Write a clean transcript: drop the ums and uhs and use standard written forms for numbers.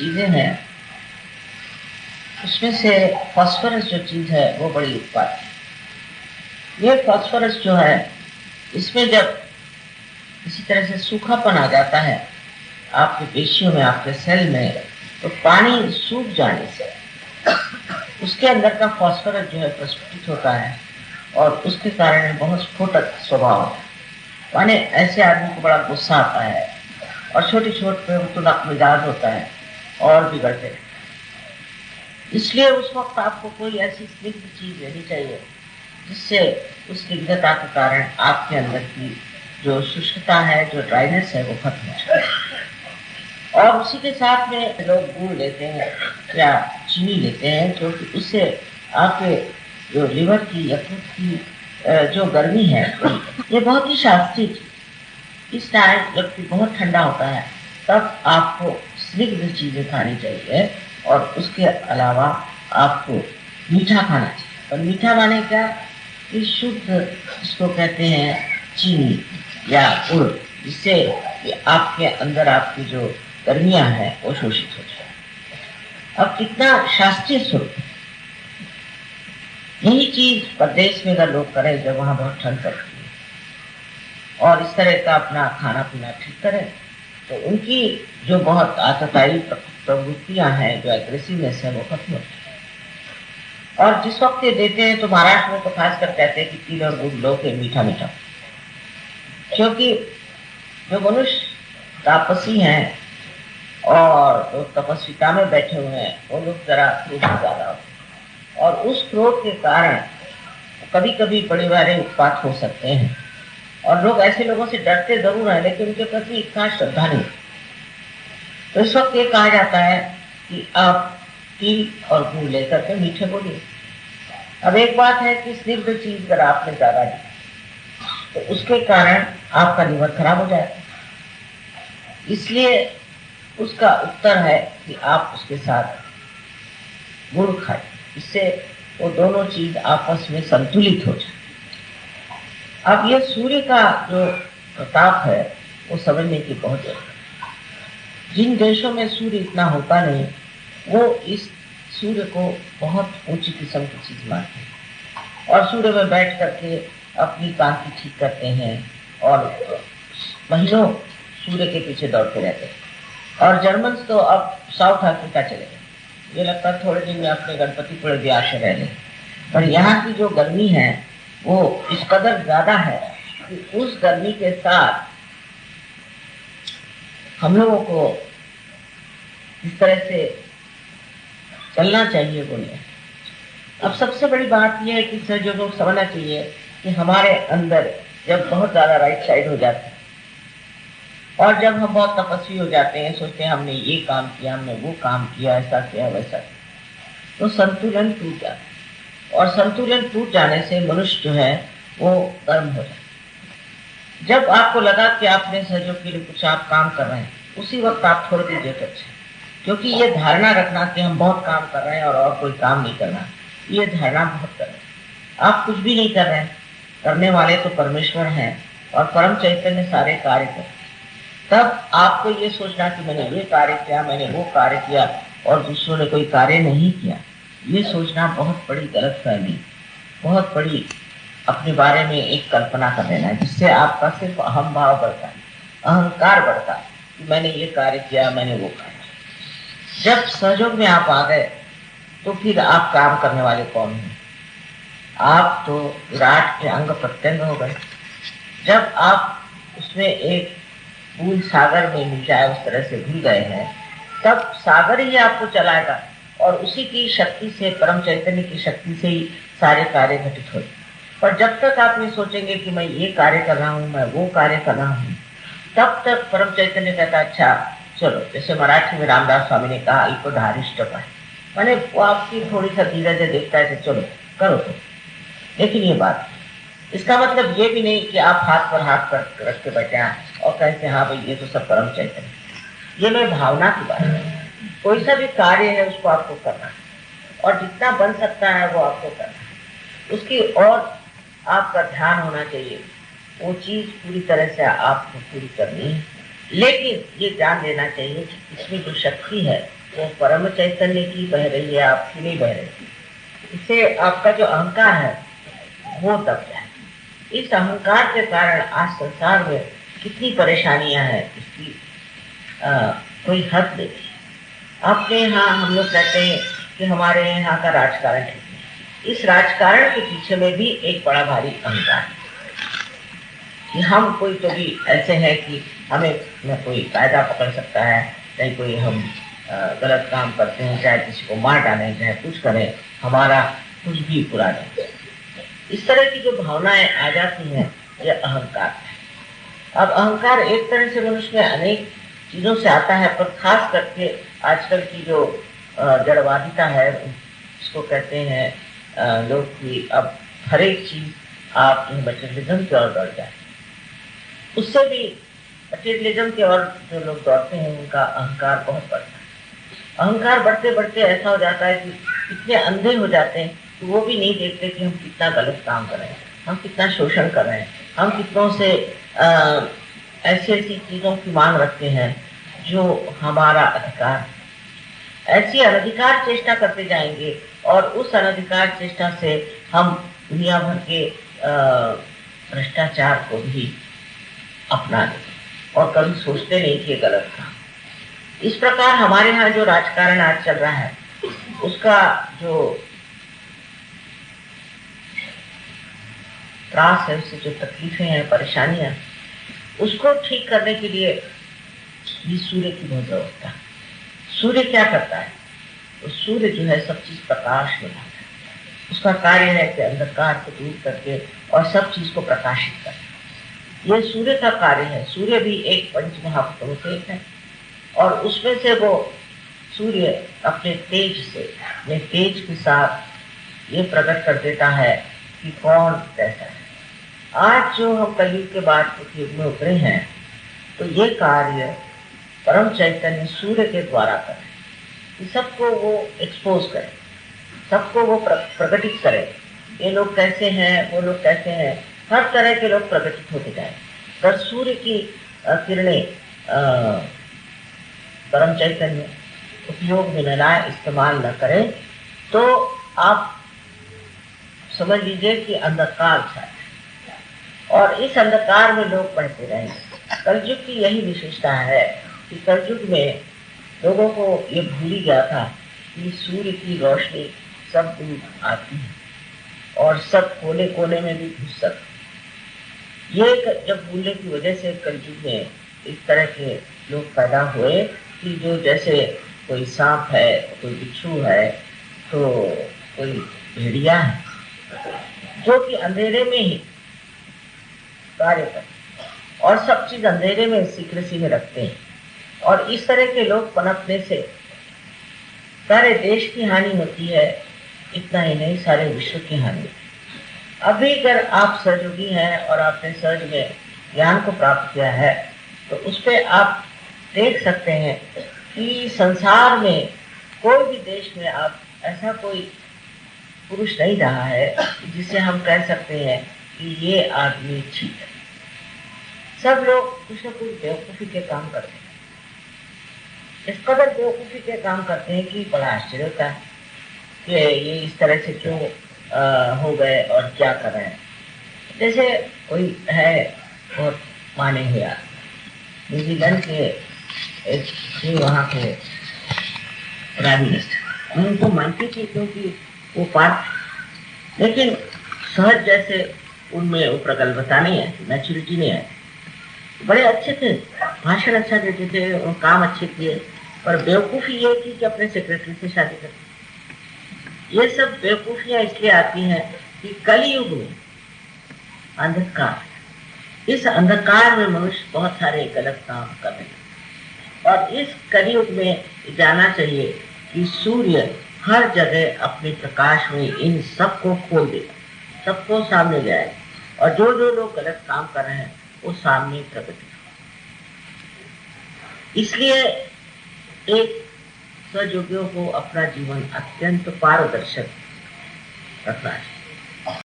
चीजें हैं उसमें से फास्फोरस जो चीज है वो बड़ी उत्पाद है। ये फास्फोरस जो है इसमें जब इसी तरह से सूखापन आ जाता है आपके पेशियों में, आपके सेल में, तो पानी सूख जाने से उसके अंदर का फास्फोरस जो है प्रस्फुटित होता है और उसके कारण बहुत स्फोटक स्वभाव है। माने ऐसे आदमी को बड़ा गुस्सा आता है और छोटी छोट पे तुनक मिजाज होता है और बिगड़ते रहते हैं। इसलिए उस वक्त आपको कोई ऐसी स्निग्ध चीज लेनी चाहिए जिससे उस स्निग्धता के कारण आपके अंदर की जो शुष्कता है, जो ड्राइनेस है, वो खत्म हो जाए। और उसी के साथ में लोग गुड़ लेते हैं या चीनी लेते हैं, क्योंकि उससे आपके जो लिवर की या खून की जो गर्मी है ये बहुत ही शास्त्रीय चीज। इस टाइम जबकि बहुत ठंडा होता है तब आपको स्निग्ध चीजें खानी चाहिए और उसके अलावा आपको मीठा खाना चाहिए। और मीठा माने क्या कि शुद्ध, इसको कहते हैं चीनी या गुड़, जिससे आपके अंदर आपकी जो गर्मियां हैं वो शोषित हो जाए। अब कितना शास्त्रीय स्वरूप। यही चीज प्रदेश में अगर लोग करें जब वहां बहुत ठंड पड़ती है और इस तरह का अपना खाना पीना ठीक करें तो उनकी जो बहुत आतताई प्रवृत्तियां हैं, जो एग्रेसिवनेस है, वो खत्म होती है। और जिस वक्त ये देते हैं तो महाराष्ट्र में तो खासकर कहते हैं कि तिल और गुड़ लो के मीठा मीठा, क्योंकि जो मनुष्य तापसी हैं और जो तपस्विता में बैठे हुए हैं वो लोग जरा क्रोध ज्यादा होते हैं और उस क्रोध के कारण कभी कभी बड़े बड़े उत्पात हो सकते हैं और लोग ऐसे लोगों से डरते जरूर हैं लेकिन उनके प्रति इतना श्रद्धा नहीं। तो इस वक्त ये कहा जाता है कि आप तिल और गुड़ लेकर के मीठे बोलिए। अब एक बात है कि स्निग्ध चीज अगर आपने ज्यादा ली तो उसके कारण आपका लीवर खराब हो जाएगा। इसलिए उसका उत्तर है कि आप उसके साथ गुड़ खाएं, इससे वो दोनों चीज आपस में संतुलित हो जाए। अब ये सूर्य का जो प्रताप है वो समझने की बहुत जरूरत है। जिन देशों में सूर्य इतना होता नहीं वो इस सूर्य को बहुत ऊंची किस्म की चीज मानते हैं और सूर्य में बैठ करके अपनी कांति ठीक करते हैं और महीनों सूर्य के पीछे दौड़ते रहते हैं। और जर्मन तो अब साउथ अफ्रीका चले गए, मुझे लगता है थोड़े दिन में अपने गणपतिपुर ब्याह से रह लें। पर यहाँ की जो गर्मी है वो इस कदर ज्यादा है कि उस गर्मी के साथ हम लोगों को इस तरह से चलना चाहिए बोले। अब सबसे बड़ी बात यह है कि सहयोगों को समझना चाहिए कि हमारे अंदर जब बहुत ज्यादा राइट साइड हो जाता है और जब हम बहुत तपस्वी हो जाते हैं, सोचते हैं हमने ये काम किया, हमने वो काम किया, ऐसा किया वैसा किया, तो संतुलन टूट जाता है और संतुलन टूट जाने से मनुष्य जो है वो गर्म हो जाता है। जब आपको लगा कि आपने सहयोग के लिए कुछ आप काम कर रहे हैं उसी वक्त आप छोड़ दीजिए कच्चे, क्योंकि ये धारणा रखना कि हम बहुत काम कर रहे हैं और कोई काम नहीं करना, ये धारणा बहुत कर रहे हैं। आप कुछ भी नहीं कर रहे हैं, करने वाले तो परमेश्वर हैं और परम चैतन्य सारे कार्य करते हैं। तब आपको ये सोचना कि मैंने ये कार्य किया, मैंने वो कार्य किया और दूसरों ने कोई कार्य नहीं किया, ये सोचना बहुत बड़ी गलतफहमी, बहुत बड़ी अपने बारे में एक कल्पना कर लेना है, जिससे आपका सिर्फ अहम भाव बढ़ता है, अहंकार बढ़ता है कि मैंने ये कार्य किया, मैंने वो कार्य। जब सहयोग में आप आ गए तो फिर आप काम करने वाले कौन हैं? आप तो विराट के अंग प्रत्यंग हो गए। जब आप उसमें एक बूंद सागर में मिल जाए उस तरह से भूल गए हैं, तब सागर ही आपको चलाएगा और उसी की शक्ति से, परम चैतन्य की शक्ति से ही सारे कार्य घटित होते। पर जब तक आप ये सोचेंगे कि मैं ये कार्य कर रहा हूँ, मैं वो कार्य कर रहा हूँ, तब तक परम चैतन्य कहता अच्छा चलो, जैसे मराठी में रामदास स्वामी ने कहा अल्पधारिष्ट पाए, मैंने वो आपकी थोड़ी सा धीरज देखता है कि चलो करो तो। लेकिन ये बात, इसका मतलब ये भी नहीं कि आप हाथ पर हाथ पर रख के बैठे हैं और कहते हैं हाँ भाई ये तो सब परम चैतन्य। ये मैं भावना की बात है। कोई सा भी कार्य है उसको आपको करना है और जितना बन सकता है वो आपको करना है, उसकी और आपका ध्यान होना चाहिए, वो चीज पूरी तरह से आपको पूरी करनी है। लेकिन ये जान लेना चाहिए कि इसमें जो शक्ति है वो परम चैतन्य की बह रही है, आपकी नहीं बह रही। इससे आपका जो अहंकार है वो दब जाए। इस अहंकार के कारण आज संसार में कितनी परेशानियां हैं, इसकी कोई हद नहीं। अपने यहाँ हम लोग कहते हैं कि हमारे यहाँ का राजकारण है, इस राजकारण के पीछे में भी एक बड़ा भारी अहंकार है कि हम कोई तो भी ऐसे हैं कि हमें न कोई कायदा पकड़ सकता है, चाहे कोई हम गलत काम करते हैं, चाहे किसी को मार डालें, चाहे कुछ करें, हमारा कुछ भी बुरा नहीं। इस तरह की जो भावनाएं आ जाती हैं, यह अहंकार है। अब अहंकार एक तरह से मनुष्य में अनेक चीजों से आता है, पर खास करके आजकल की जो जड़वादिता है, उसको कहते हैं लोग कि अब हर एक चीज आप मटेरियलिज्म की ओर दौड़ जाए। उससे भी मटेरियलिज्म की ओर जो लोग दौड़ते हैं उनका अहंकार बहुत बढ़ता है। अहंकार बढ़ते बढ़ते ऐसा हो जाता है कि इतने अंधे हो जाते हैं कि वो भी नहीं देखते कि हम कितना गलत काम कर रहे हैं, हम कितना शोषण कर रहे हैं, हम कितनों से ऐसी ऐसी चीजों की मांग रखते हैं जो हमारा अधिकार, ऐसी अनधिकार चेष्टा करते जाएंगे और उस अनधिकार चेष्टा से हम दुनिया भर के भ्रष्टाचार को भी अपना लें और कभी सोचते नहीं कि गलत था। इस प्रकार हमारे यहाँ जो राजकारण आज चल रहा है, उसका जो त्रास है, उससे जो तकलीफें हैं, परेशानियां, उसको ठीक करने के लिए भी सूर्य की बहुत जरूरत है। सूर्य क्या करता है? तो सूर्य जो है सब चीज प्रकाश में लाता है। उसका कार्य है कि अंधकार को दूर करके और सब चीज को प्रकाशित करना। यह सूर्य का कार्य है। सूर्य भी एक पंच महाभूतों से एक है और उसमें से वो सूर्य अपने तेज से, अपने तेज के साथ ये प्रकट कर देता है कि कौन कैसा है। आज जो हम कलयुग के बाद युग में उतरे हैं, तो ये कार्य परम चैतन्य सूर्य के द्वारा करें कि सबको वो एक्सपोज करें, सबको वो प्रकटित करें। ये लोग कैसे हैं, वो लोग कैसे हैं, हर तरह के लोग प्रकटित होते जाए। पर सूर्य की किरणें परम चैतन्य उपयोग में न लाए, इस्तेमाल न करें, तो आप समझ लीजिए कि अंधकार छाया और इस अंधकार में लोग बढ़ते रहेंगे। कलयुग की यही विशेषता है कि कलयुग में लोगों को ये भूल ही गया था कि सूर्य की रोशनी सब दूर आती है और सब कोने कोने में भी घुस सकती। ये जब भूलने की वजह से कलयुग में इस तरह के लोग पैदा हुए कि जो जैसे कोई सांप है, कोई बिच्छू है, तो कोई भेड़िया है, जो कि अंधेरे में ही कार्य करते और सब चीज अंधेरे में सीक्रेसी में रखते हैं। और इस तरह के लोग पनपने से सारे देश की हानि होती है, इतना ही नहीं सारे विश्व की हानि। अभी अगर आप सहयोगी हैं और आपने सहज में ज्ञान को प्राप्त किया है, तो उस पर आप देख सकते हैं कि संसार में कोई भी देश में आप ऐसा कोई पुरुष नहीं रहा है जिसे हम कह सकते हैं कि ये आदमी ठीक है। सब लोग कुछ न कुछ बेवकूफी के काम करते हैं। इस कदर बेवकूफी के काम करते हैं कि बड़ा आश्चर्य होता है कि ये इस तरह से क्यों हो गए और क्या कर रहे हैं। जैसे कोई है बहुत माने हुए न्यूजीलैंड के एक वहाँ के प्राइम मिनिस्टर, मैं उनको मानती थी क्योंकि वो पार्ट, लेकिन सहज जैसे उनमें वो प्रगल्भता नहीं है, मैच्योरिटी नहीं है। बड़े अच्छे थे, भाषण अच्छा देते थे, काम अच्छे किए, पर बेवकूफ़ी ये थी कि अपने सेक्रेटरी से शादी करते। ये सब बेवकूफियां इसलिए आती हैं कि कलयुग में अंधकार, इस अंधकार में मनुष्य बहुत सारे गलत काम कर रहे हैं। और इस कलयुग में जाना चाहिए कि सूर्य हर जगह अपने प्रकाश में इन सबको खोल देगा, सबको सामने ले आए और जो जो लोग गलत काम कर रहे हैं वो सामने प्रकट। इसलिए एक सहयोगियों को अपना जीवन अत्यंत पारदर्शक रखना है।